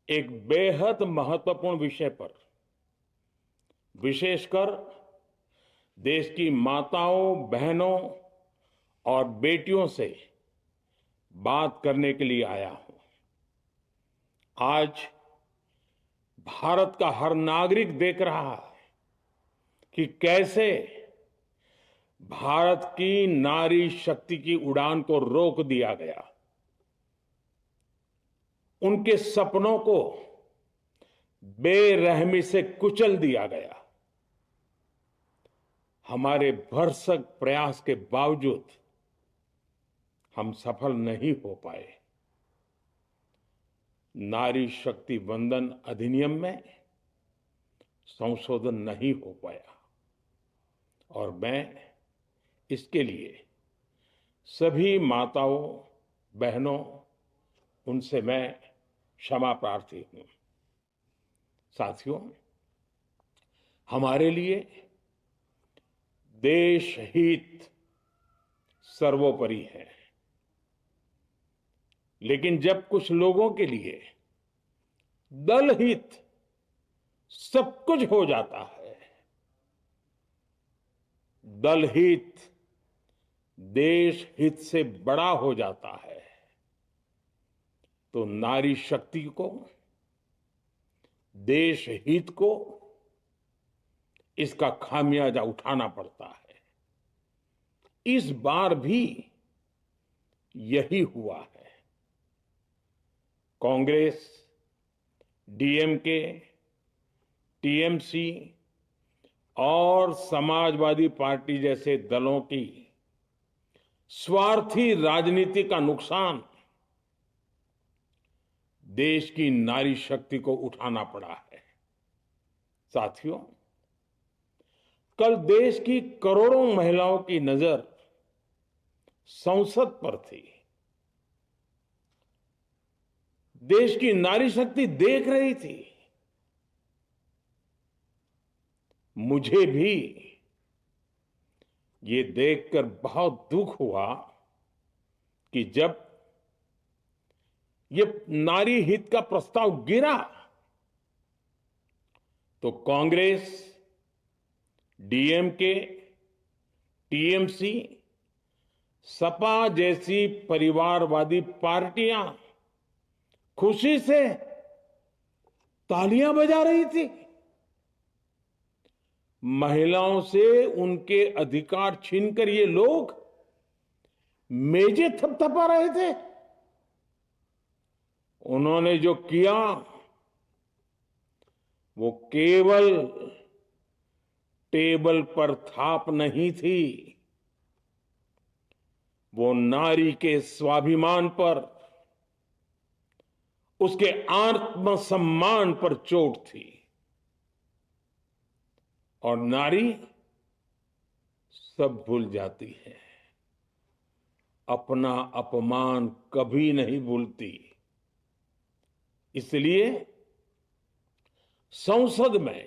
एक बेहद महत्वपूर्ण विषय पर विशेषकर देश की माताओं, बहनों और बेटियों से बात करने के लिए आया हूं। आज भारत का हर नागरिक देख रहा है कि कैसे भारत की नारी शक्ति की उड़ान को रोक दिया गया, उनके सपनों को बेरहमी से कुचल दिया गया। हमारे भरसक प्रयास के बावजूद हम सफल नहीं हो पाए। नारी शक्ति वंदन अधिनियम में संशोधन नहीं हो पाया और मैं इसके लिए सभी माताओं, बहनों, उनसे मैं क्षमा प्रार्थी हूं। साथियों, हमारे लिए देश हित सर्वोपरि है, लेकिन जब कुछ लोगों के लिए दल हित सब कुछ हो जाता है, दल हित देश हित से बड़ा हो जाता है, तो नारी शक्ति को, देश हित को इसका खामियाजा उठाना पड़ता है। इस बार भी यही हुआ है। कांग्रेस, डीएमके, टीएमसी और समाजवादी पार्टी जैसे दलों की स्वार्थी राजनीति का नुकसान देश की नारी शक्ति को उठाना पड़ा है। साथियों, कल देश की करोड़ों महिलाओं की नजर संसद पर थी। देश की नारी शक्ति देख रही थी। मुझे भी ये देखकर बहुत दुख हुआ कि जब ये नारी हित का प्रस्ताव गिरा तो कांग्रेस, डीएमके, टीएमसी, सपा जैसी परिवारवादी पार्टियां खुशी से तालियां बजा रही थी। महिलाओं से उनके अधिकार छीनकर ये लोग मेजें थपथपा रहे थे। उन्होंने जो किया वो केवल टेबल पर थाप नहीं थी, वो नारी के स्वाभिमान पर, उसके आत्मसम्मान पर चोट थी। और नारी सब भूल जाती है, अपना अपमान कभी नहीं भूलती। इसलिए संसद में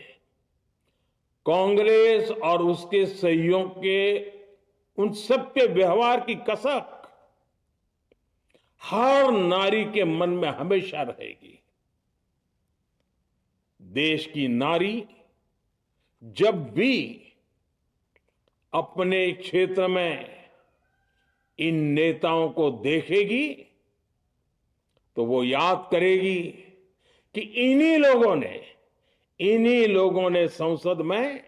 कांग्रेस और उसके सहयोगियों के उन सबके व्यवहार की कसक हर नारी के मन में हमेशा रहेगी। देश की नारी जब भी अपने क्षेत्र में इन नेताओं को देखेगी तो वो याद करेगी कि इन्हीं लोगों ने संसद में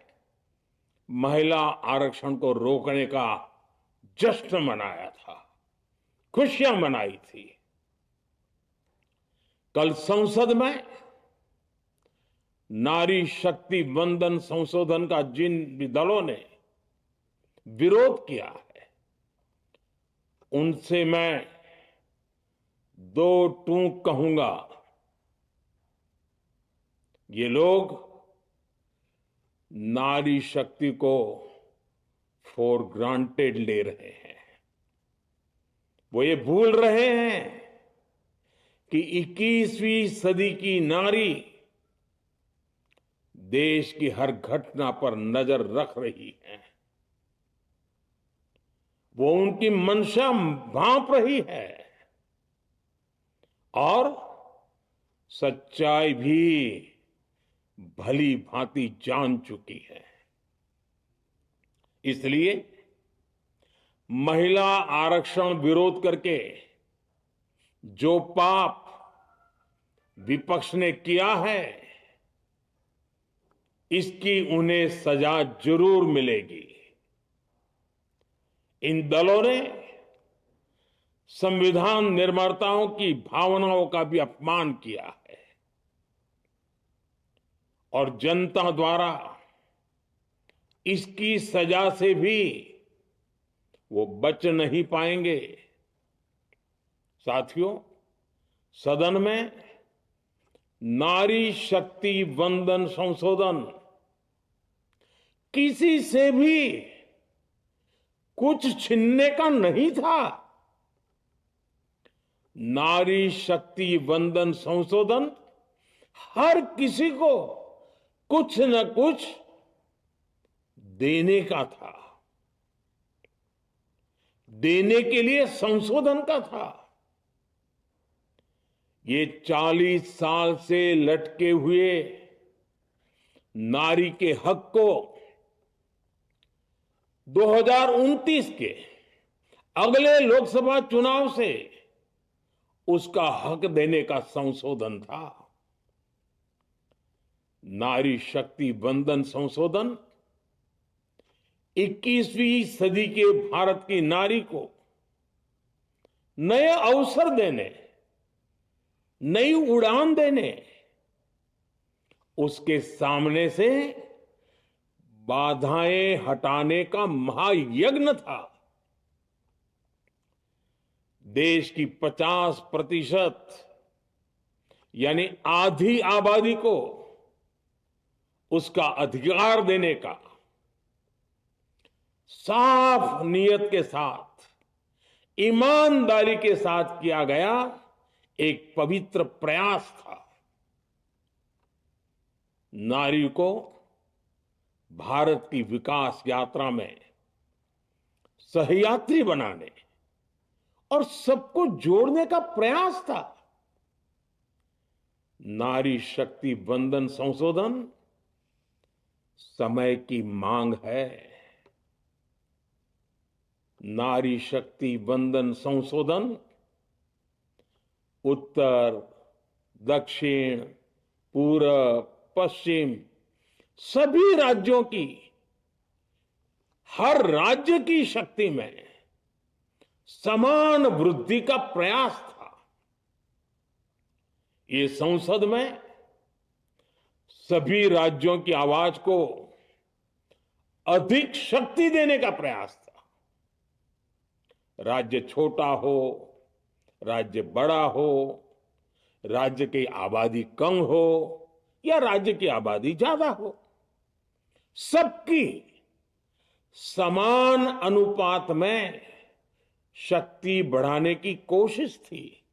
महिला आरक्षण को रोकने का जश्न मनाया था, खुशियां मनाई थी। कल संसद में नारी शक्ति वंदन संशोधन का जिन दलों ने विरोध किया है, उनसे मैं दो टूक कहूंगा। ये लोग नारी शक्ति को फॉर ग्रांटेड ले रहे हैं। वो ये भूल रहे हैं कि 21वीं सदी की नारी देश की हर घटना पर नजर रख रही है। वो उनकी मंशा भांप रही है और सच्चाई भी भली भांति जान चुकी है। इसलिए महिला आरक्षण विरोध करके जो पाप विपक्ष ने किया है, इसकी उन्हें सजा जरूर मिलेगी। इन दलों ने संविधान निर्माताओं की भावनाओं का भी अपमान किया है और जनता द्वारा इसकी सजा से भी वो बच नहीं पाएंगे। साथियों, सदन में नारी शक्ति वंदन संशोधन किसी से भी कुछ छीनने का नहीं था। नारी शक्ति वंदन संशोधन हर किसी को कुछ न कुछ देने का था, देने के लिए संशोधन का था। ये 40 साल से लटके हुए नारी के हक को 2029 के अगले लोकसभा चुनाव से उसका हक देने का संशोधन था। नारी शक्ति वंदन संशोधन 21वीं सदी के भारत की नारी को नए अवसर देने, नई उड़ान देने, उसके सामने से बाधाएं हटाने का महायज्ञ था। देश की 50% यानी आधी आबादी को उसका अधिकार देने का साफ नियत के साथ, ईमानदारी के साथ किया गया एक पवित्र प्रयास था। नारी को भारत की विकास यात्रा में सहयात्री बनाने और सबको जोड़ने का प्रयास था। नारी शक्ति वंदन संशोधन समय की मांग है। नारी शक्ति वंदन संशोधन उत्तर, दक्षिण, पूरब, पश्चिम सभी राज्यों की, हर राज्य की शक्ति में समान वृद्धि का प्रयास था। ये संसद में सभी राज्यों की आवाज को अधिक शक्ति देने का प्रयास था। राज्य छोटा हो, राज्य बड़ा हो, राज्य की आबादी कम हो या राज्य की आबादी ज्यादा हो, सबकी समान अनुपात में शक्ति बढ़ाने की कोशिश थी।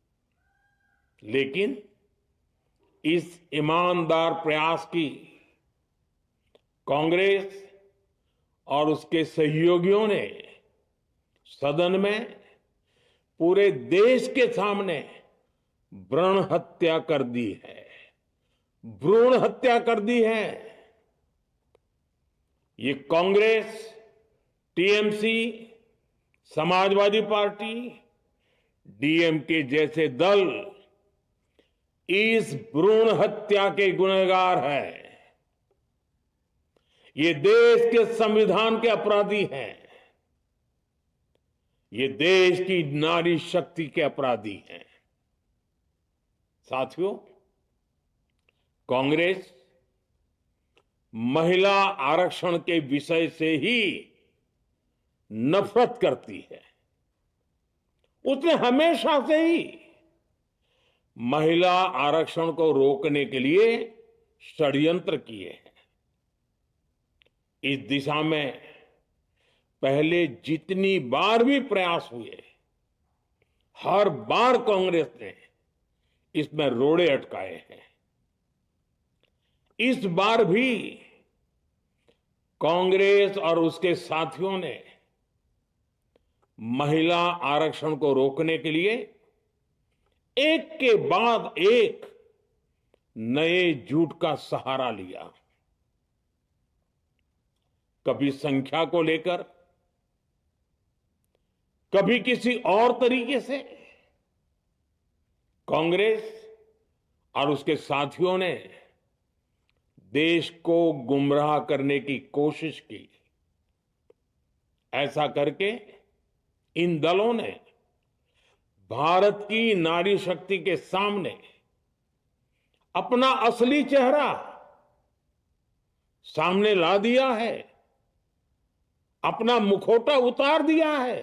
लेकिन इस ईमानदार प्रयास की कांग्रेस और उसके सहयोगियों ने सदन में पूरे देश के सामने भ्रूण हत्या कर दी है, भ्रूण हत्या कर दी है। ये Congress, TMC, Samajwadi party, DMK जैसे दल इस भ्रूण हत्या के गुनहगार हैं। ये देश के संविधान के अपराधी हैं। ये देश की नारी शक्ति के अपराधी हैं। साथियों, कांग्रेस महिला आरक्षण के विषय से ही नफरत करती है। उसने हमेशा से ही महिला आरक्षण को रोकने के लिए षड्यंत्र किए हैं। इस दिशा में पहले जितनी बार भी प्रयास हुए, हर बार कांग्रेस ने इसमें रोड़े अटकाए हैं। इस बार भी कांग्रेस और उसके साथियों ने महिला आरक्षण को रोकने के लिए एक के बाद एक नए झूठ का सहारा लिया। कभी संख्या को लेकर, कभी किसी और तरीके से कांग्रेस और उसके साथियों ने देश को गुमराह करने की कोशिश की। ऐसा करके इन दलों ने भारत की नारी शक्ति के सामने अपना असली चेहरा सामने ला दिया है, अपना मुखौटा उतार दिया है।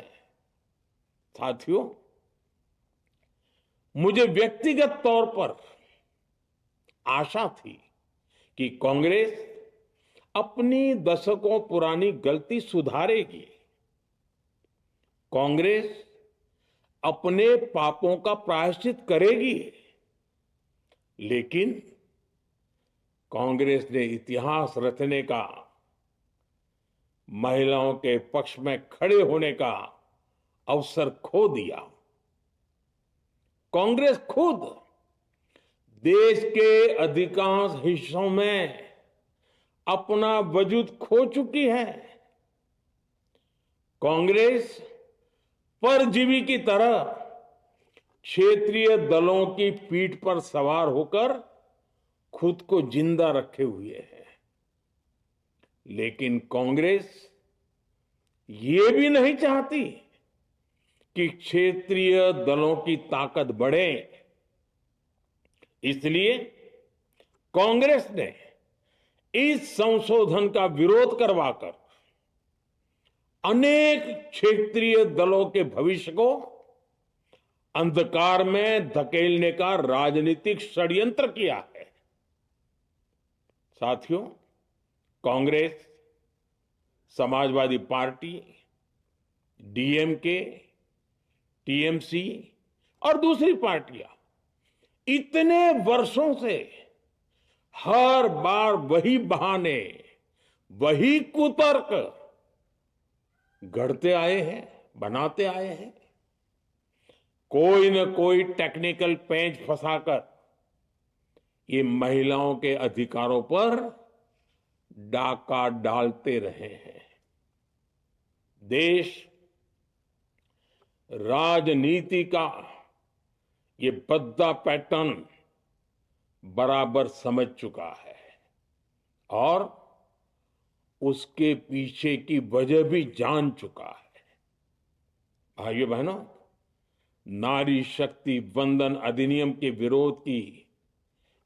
साथियों, मुझे व्यक्तिगत तौर पर आशा थी कि कांग्रेस अपनी दशकों पुरानी गलती सुधारेगी। कांग्रेस अपने पापों का प्रायश्चित करेगी। लेकिन कांग्रेस ने इतिहास रचने का, महिलाओं के पक्ष में खड़े होने का अवसर खो दिया। कांग्रेस खुद देश के अधिकांश हिस्सों में अपना वजूद खो चुकी है। कांग्रेस परजीवी की तरह क्षेत्रीय दलों की पीठ पर सवार होकर खुद को जिंदा रखे हुए है। लेकिन कांग्रेस ये भी नहीं चाहती कि क्षेत्रीय दलों की ताकत बढ़े। इसलिए कांग्रेस ने इस संशोधन का विरोध करवाकर अनेक क्षेत्रीय दलों के भविष्य को अंधकार में धकेलने का राजनीतिक षड्यंत्र किया है। साथियों, Congress, Samajwadi party, DMK, TMC और दूसरी पार्टियां इतने वर्षों से हर बार वही बहाने, वही कुतर्क गढ़ते आए हैं, बनाते आए हैं। कोई न कोई टेक्निकल पेंच फंसाकर ये महिलाओं के अधिकारों पर डाका डालते रहे हैं। देश राजनीति का ये भद्दा पैटर्न बराबर समझ चुका है और उसके पीछे की वजह भी जान चुका है। भाइयों बहनों, नारी शक्ति वंदन अधिनियम के विरोध की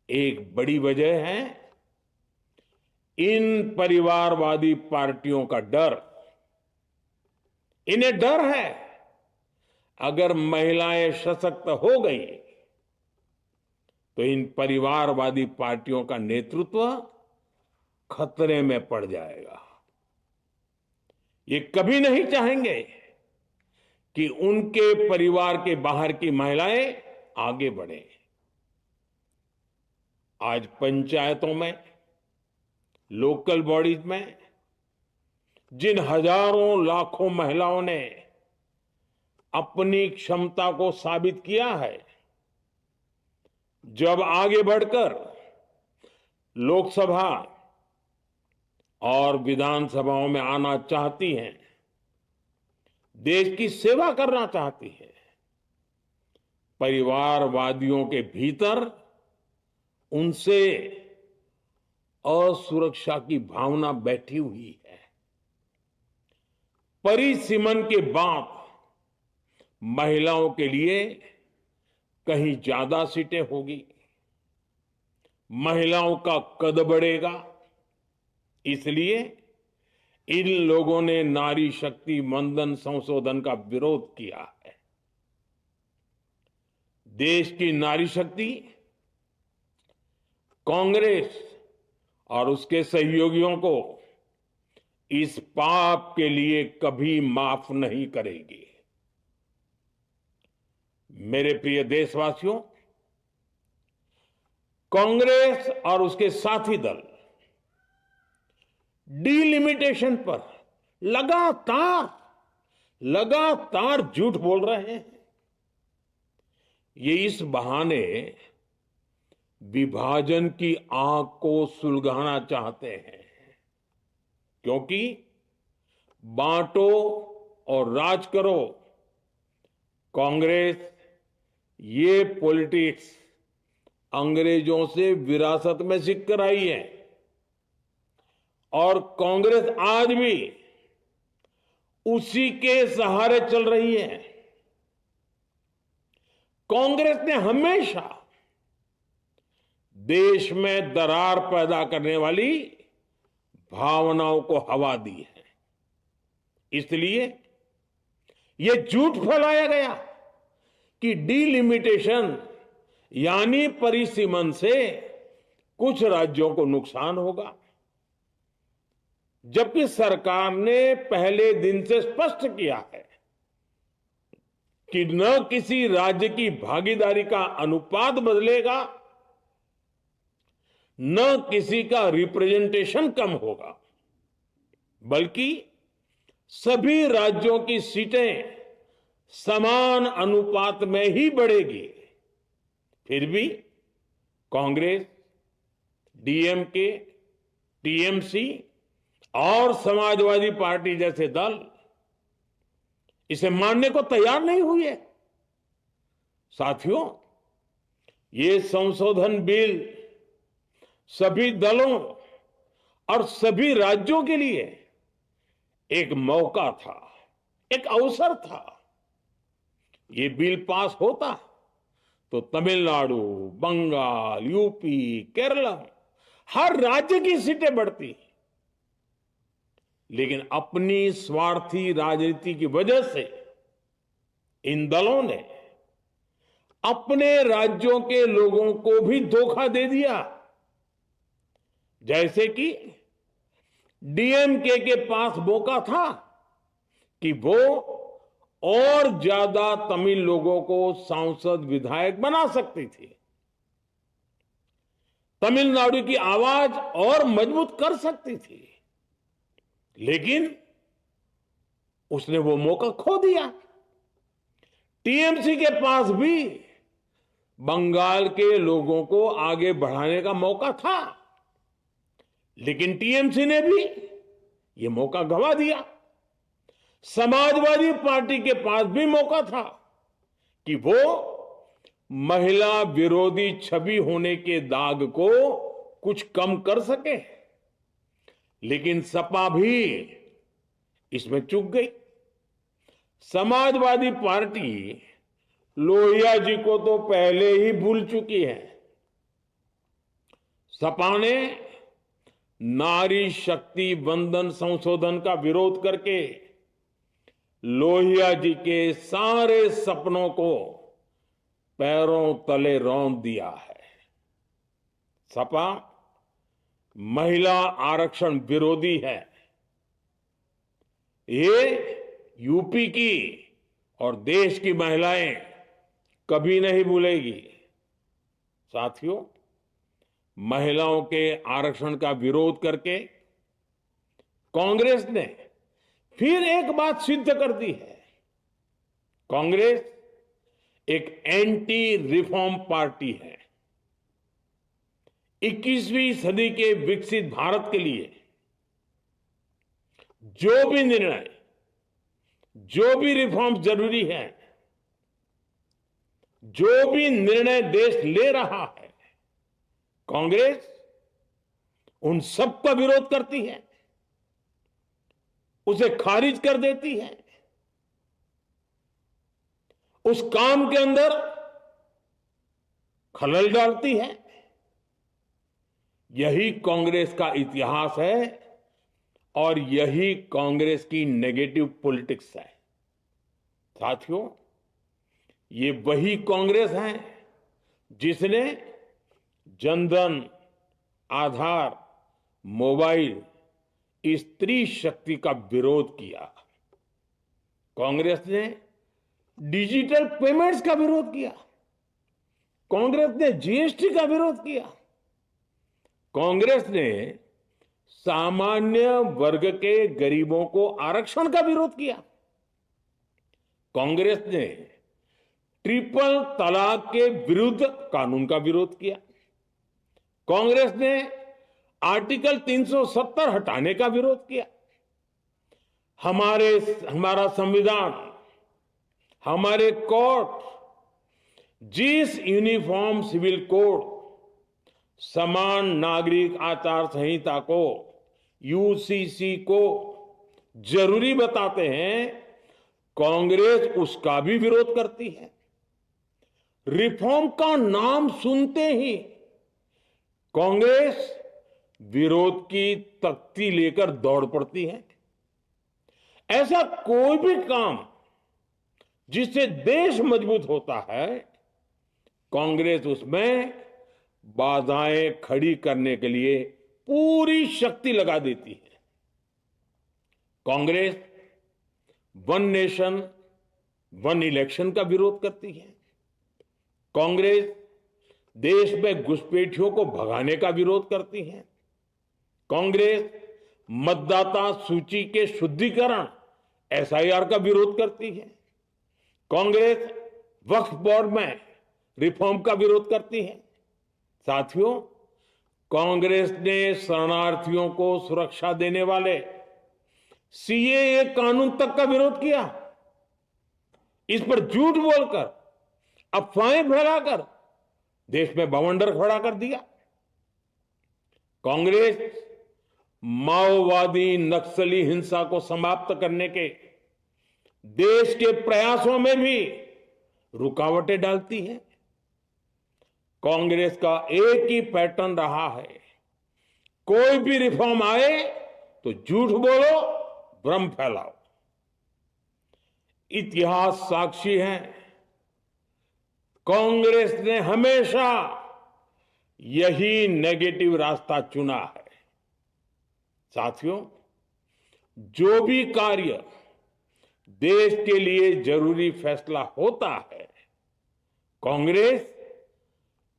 एक बड़ी वजह है इन परिवारवादी पार्टियों का डर। इन्हें डर है अगर महिलाएं सशक्त हो गई तो इन परिवारवादी पार्टियों का नेतृत्व खतरे में पड़ जाएगा। ये कभी नहीं चाहेंगे कि उनके परिवार के बाहर की महिलाएं आगे बढ़े। आज पंचायतों में, लोकल बॉडीज में जिन हजारों लाखों महिलाओं ने अपनी क्षमता को साबित किया है, जब आगे बढ़कर लोकसभा और विधानसभाओं में आना चाहती हैं, देश की सेवा करना चाहती है, परिवारवादियों के भीतर उनसे असुरक्षा की भावना बैठी हुई है। परिसीमन के बाद महिलाओं के लिए कहीं ज्यादा सीटें होगी, महिलाओं का कद बढ़ेगा। इसलिए इन लोगों ने नारी शक्ति वंदन संशोधन का विरोध किया है। देश की नारी शक्ति कांग्रेस और उसके सहयोगियों को इस पाप के लिए कभी माफ नहीं करेगी। मेरे प्रिय देशवासियों, कांग्रेस और उसके साथी दल डिलिमिटेशन पर लगातार झूठ बोल रहे हैं। ये इस बहाने विभाजन की आग को सुलगाना चाहते हैं, क्योंकि बांटो और राज करो, कांग्रेस ये पॉलिटिक्स अंग्रेजों से विरासत में सीख कर आई है और कांग्रेस आज भी उसी के सहारे चल रही है। कांग्रेस ने हमेशा देश में दरार पैदा करने वाली भावनाओं को हवा दी है। इसलिए यह झूठ फैलाया गया कि डीलिमिटेशन यानी परिसीमन से कुछ राज्यों को नुकसान होगा, जबकि सरकार ने पहले दिन से स्पष्ट किया है कि न किसी राज्य की भागीदारी का अनुपात बदलेगा, न किसी का रिप्रेजेंटेशन कम होगा, बल्कि सभी राज्यों की सीटें समान अनुपात में ही बढ़ेगी। फिर भी कांग्रेस, डीएमके, टीएमसी और समाजवादी पार्टी जैसे दल इसे मानने को तैयार नहीं हुए। साथियों, ये संशोधन बिल सभी दलों और सभी राज्यों के लिए एक मौका था, एक अवसर था। ये बिल पास होता तो तमिलनाडु, बंगाल, यूपी, केरला हर राज्य की सीटें बढ़ती, लेकिन अपनी स्वार्थी राजनीति की वजह से इन दलों ने अपने राज्यों के लोगों को भी धोखा दे दिया। जैसे कि डीएमके के पास मौका था कि वो और ज्यादा तमिल लोगों को सांसद विधायक बना सकती थी, तमिलनाडु की आवाज और मजबूत कर सकती थी, लेकिन उसने वो मौका खो दिया। टीएमसी के पास भी बंगाल के लोगों को आगे बढ़ाने का मौका था, लेकिन टीएमसी ने भी ये मौका गंवा दिया। समाजवादी पार्टी के पास भी मौका था कि वो महिला विरोधी छवि होने के दाग को कुछ कम कर सके, लेकिन सपा भी इसमें चूक गई। समाजवादी पार्टी लोहिया जी को तो पहले ही भूल चुकी है। सपा ने नारी शक्ति वंदन संशोधन का विरोध करके लोहिया जी के सारे सपनों को पैरों तले रौंद दिया है। सपा महिला आरक्षण विरोधी है। ये यूपी की और देश की महिलाएं कभी नहीं भूलेगी। साथियों, महिलाओं के आरक्षण का विरोध करके कांग्रेस ने फिर एक बात सिद्ध कर दी है। कांग्रेस एक एंटी रिफॉर्म पार्टी है। 21वीं सदी के विकसित भारत के लिए जो भी निर्णय, जो भी रिफॉर्म जरूरी है, जो भी निर्णय देश ले रहा है, कांग्रेस उन सब का विरोध करती है, उसे खारिज कर देती है, उस काम के अंदर खलल डालती है। यही कांग्रेस का इतिहास है और यही कांग्रेस की नेगेटिव पॉलिटिक्स है। साथियों, ये वही कांग्रेस है जिसने जनधन, आधार, मोबाइल, स्त्री शक्ति का विरोध किया। कांग्रेस ने डिजिटल पेमेंट्स का विरोध किया। कांग्रेस ने जीएसटी का विरोध किया। कांग्रेस ने सामान्य वर्ग के गरीबों को आरक्षण का विरोध किया। कांग्रेस ने ट्रिपल तलाक के विरुद्ध कानून का विरोध किया। कांग्रेस ने आर्टिकल 370 हटाने का विरोध किया। हमारा संविधान, हमारे कोर्ट जिस यूनिफॉर्म सिविल कोड, समान नागरिक आचार संहिता को, यूसीसी को जरूरी बताते हैं, कांग्रेस उसका भी विरोध करती है। रिफॉर्म का नाम सुनते ही कांग्रेस विरोध की तख्ती लेकर दौड़ पड़ती है। ऐसा कोई भी काम जिससे देश मजबूत होता है, कांग्रेस उसमें बाधाएं खड़ी करने के लिए पूरी शक्ति लगा देती है। Congress one nation one election का विरोध करती है। कांग्रेस देश में घुसपैठियों को भगाने का विरोध करती है। कांग्रेस मतदाता सूची के शुद्धिकरण एसआईआर का विरोध करती है। कांग्रेस वक्फ बोर्ड में रिफॉर्म का विरोध करती है। साथियों, कांग्रेस ने शरणार्थियों को सुरक्षा देने वाले सीएए कानून तक का विरोध किया। इस पर झूठ बोलकर, अफवाहें फैलाकर देश में बवंडर खड़ा कर दिया। कांग्रेस माओवादी नक्सली हिंसा को समाप्त करने के देश के प्रयासों में भी रुकावटें डालती है। कांग्रेस का एक ही पैटर्न रहा है, कोई भी रिफॉर्म आए तो झूठ बोलो, भ्रम फैलाओ। इतिहास साक्षी है, कांग्रेस ने हमेशा यही नेगेटिव रास्ता चुना है। साथियों, जो भी कार्य देश के लिए जरूरी फैसला होता है, कांग्रेस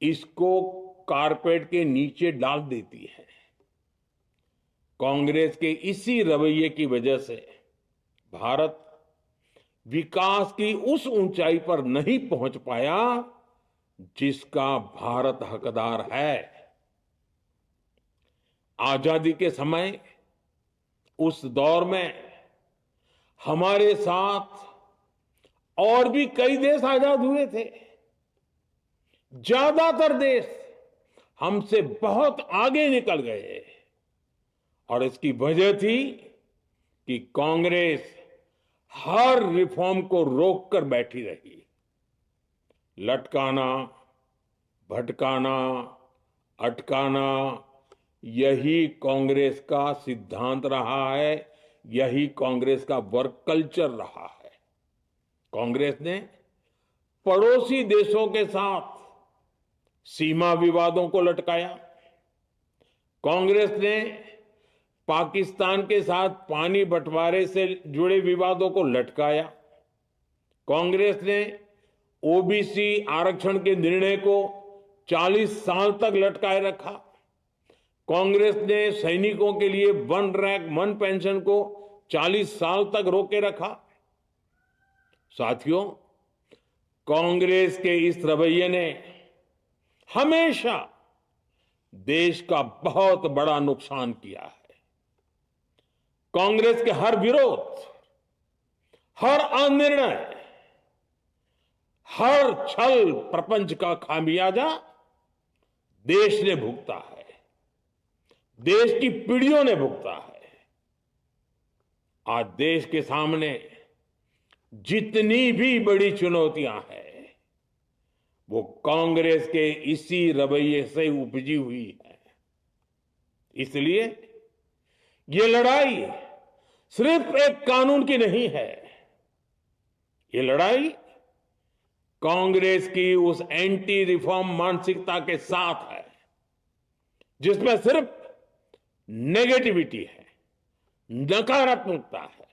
इसको कारपेट के नीचे डाल देती है। कांग्रेस के इसी रवैये की वजह से भारत विकास की उस ऊंचाई पर नहीं पहुंच पाया जिसका भारत हकदार है। आजादी के समय उस दौर में हमारे साथ और भी कई देश आजाद हुए थे। ज्यादातर देश हमसे बहुत आगे निकल गए और इसकी वजह थी कि कांग्रेस हर रिफॉर्म को रोककर बैठी रही। लटकाना, भटकाना, अटकाना, यही कांग्रेस का सिद्धांत रहा है, यही कांग्रेस का वर्क कल्चर रहा है। कांग्रेस ने पड़ोसी देशों के साथ सीमा विवादों को लटकाया। कांग्रेस ने पाकिस्तान के साथ पानी बंटवारे से जुड़े विवादों को लटकाया। कांग्रेस ने ओबीसी आरक्षण के निर्णय को 40 साल तक लटकाए रखा। कांग्रेस ने सैनिकों के लिए वन रैंक वन पेंशन को 40 साल तक रोके रखा। साथियों, कांग्रेस के इस रवैये ने हमेशा देश का बहुत बड़ा नुकसान किया है। कांग्रेस के हर विरोध, हर अनिर्णय, हर छल प्रपंच का खामियाजा देश ने भुगता है, देश की पीढ़ियों ने भुगता है। आज देश के सामने जितनी भी बड़ी चुनौतियां हैं, वो कांग्रेस के इसी रवैये से उपजी हुई है। इसलिए ये लड़ाई सिर्फ एक कानून की नहीं है, ये लड़ाई कांग्रेस की उस एंटी रिफॉर्म मानसिकता के साथ है जिसमें सिर्फ नेगेटिविटी है, नकारात्मकता है।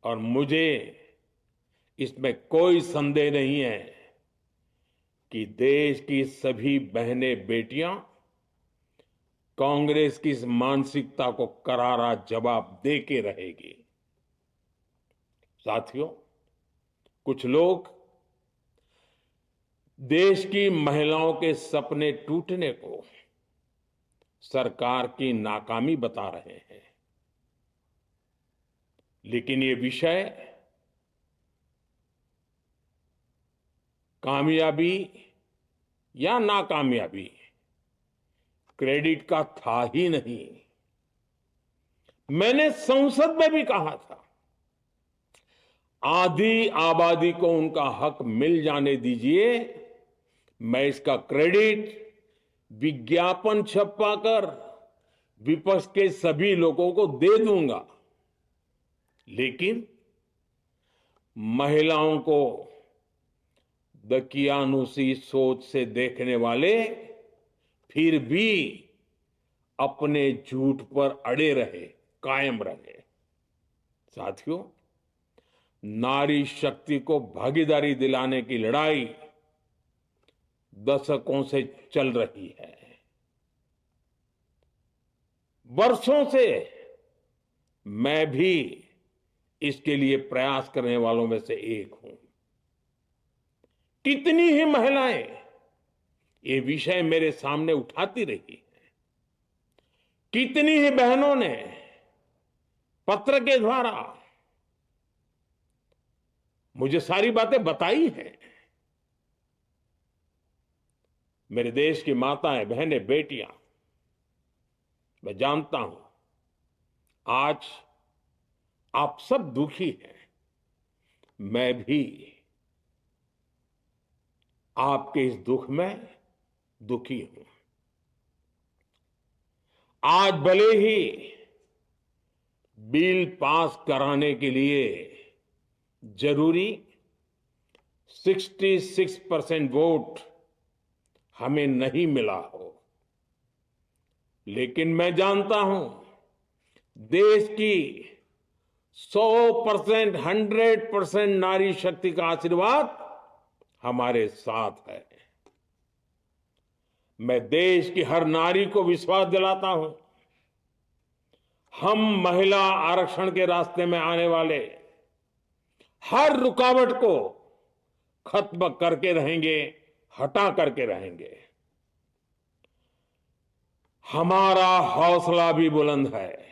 और मुझे इसमें कोई संदेह नहीं है कि देश की सभी बहनें बेटियां कांग्रेस की इस मानसिकता को करारा जवाब दे के रहेगी। साथियों, कुछ लोग देश की महिलाओं के सपने टूटने को सरकार की नाकामी बता रहे हैं। लेकिन ये विषय कामयाबी या नाकामयाबी क्रेडिट का था ही नहीं। मैंने संसद में भी कहा था, आधी आबादी को उनका हक मिल जाने दीजिए, मैं इसका क्रेडिट विज्ञापन छपवाकर विपक्ष के सभी लोगों को दे दूंगा। लेकिन महिलाओं को दकियानुसी सोच से देखने वाले फिर भी अपने झूठ पर अड़े रहे, कायम रहे। साथियों, नारी शक्ति को भागीदारी दिलाने की लड़ाई दशकों से चल रही है। वर्षों से मैं भी इसके लिए प्रयास करने वालों में से एक हूं। कितनी ही महिलाएं ये विषय मेरे सामने उठाती रही हैं। कितनी ही बहनों ने पत्र के द्वारा मुझे सारी बातें बताई हैं। मेरे देश की माताएं, बहनें, बेटियां, मैं जानता हूं आज आप सब दुखी हैं। मैं भी आपके इस दुख में दुखी हूं। आज भले ही बिल पास कराने के लिए जरूरी 66% वोट हमें नहीं मिला हो, लेकिन मैं जानता हूं देश की 100%, 100% नारी शक्ति का आशीर्वाद हमारे साथ है। मैं देश की हर नारी को विश्वास दिलाता हूं, हम महिला आरक्षण के रास्ते में आने वाले हर रुकावट को खत्म करके रहेंगे, हटा करके रहेंगे। हमारा हौसला भी बुलंद है,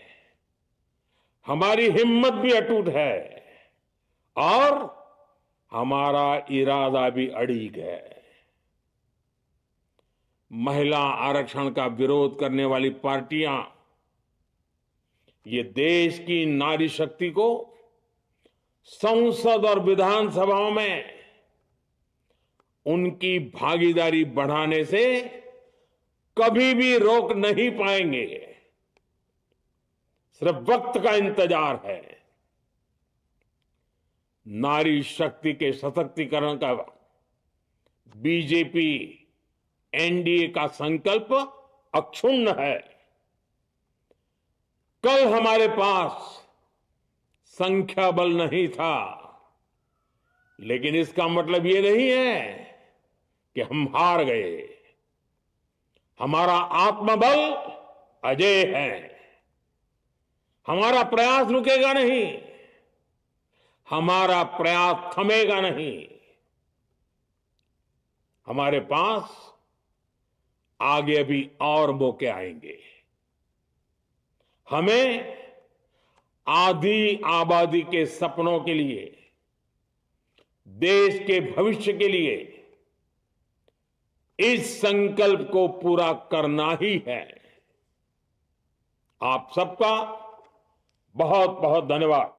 हमारी हिम्मत भी अटूट है और हमारा इरादा भी अड़िग है। महिला आरक्षण का विरोध करने वाली पार्टियां ये देश की नारी शक्ति को संसद और विधानसभाओं में उनकी भागीदारी बढ़ाने से कभी भी रोक नहीं पाएंगे। सिर्फ वक्त का इंतजार है। नारी शक्ति के सशक्तिकरण का बीजेपी एनडीए का संकल्प अक्षुण्ण है। कल हमारे पास संख्या बल नहीं था, लेकिन इसका मतलब ये नहीं है कि हम हार गए। हमारा आत्मबल अजेय है। हमारा प्रयास रुकेगा नहीं, हमारा प्रयास थमेगा नहीं। हमारे पास आगे भी और मौके आएंगे। हमें आधी आबादी के सपनों के लिए, देश के भविष्य के लिए इस संकल्प को पूरा करना ही है। आप सबका बहुत बहुत धन्यवाद।